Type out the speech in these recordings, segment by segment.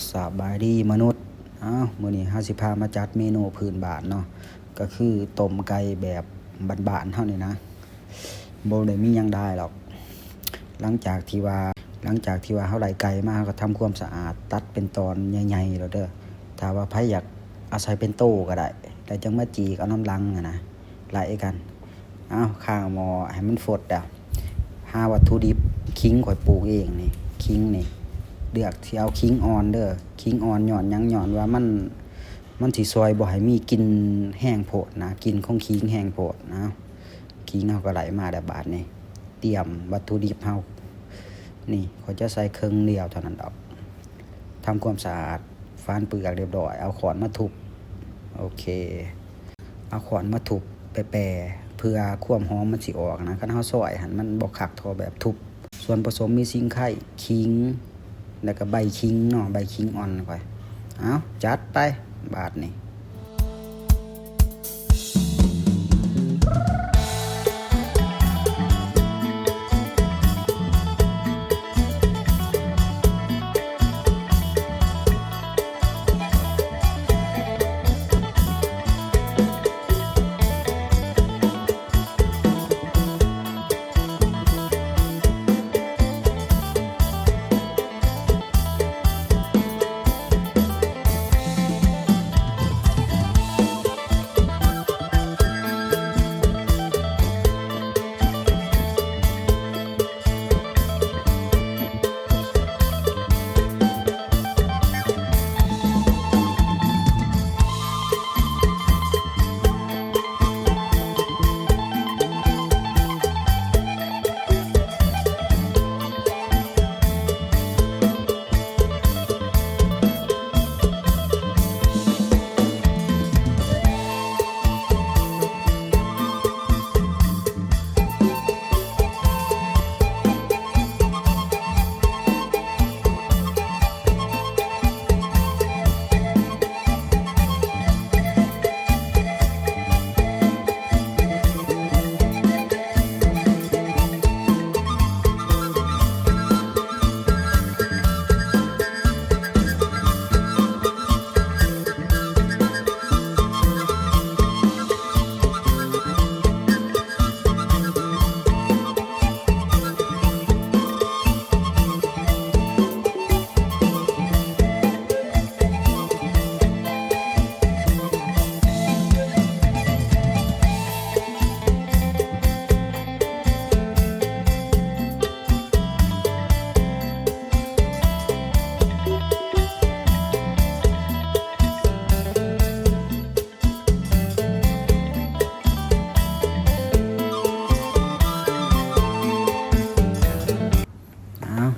สบายดีมนุษย์มื้อนี้เฮาสิพามาจัดเมนูพื้นบ้านเนาะก็คือต้มไก่แบบบ้านๆเฮานี่นะบ่ได้มีหยังได้หรอกหลังจากที่ว่าเฮาได้ไก่มาเฮาก็ทำความสะอาดตัดเป็นตอนใหญ่ๆแล้วเด้อถ้าว่าไผอยากอาศัยเป็นโต้ก็ได้แต่จังมาจีกเอาน้ำลังนะไล่กันข้างหม้อให้มันฟดหาวัตถุดิบขิงข่อยปลูกเองนี่ขิงนี่เลือกที่เอาขิงอ่อนเด้อขิงอ่อนย้อนหยังย้อนว่ามันสิซอยบ่ให้มีกลิ่นแห้งโพดนะกลิ่นของขิงแห้งโพดนะขิงเฮาก็ไหลมาได้บาดนี้เตรียมวัตถุดิบเฮานี่เขาจะใส่เครื่องเดียวเท่านั้นดอกทำความสะอาดฟานเปลือกเรียบร้อยเอาขอนมาทุบโอเคเอาขอนมาทุบแปะเพื่อความหอมมันสิออกนะคันเฮาซอยหั่นมันบ่คักเท่าแบบทุบส่วนผสมมีสิงไข่ขิงแล้วก็ใบขิงเนาะใบขิงอ่อนไปจัดไปบาดนี้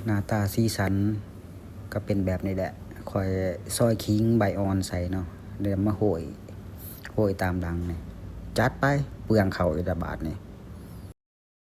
หน้าตาสีสันก็เป็นแบบนี้แหละค่อยซอยขิงใบอ่อนใส่เนาะเดี๋ยวมาโหยตามดังนี่จัดไปเปลืองเข้าอีกบาทนี่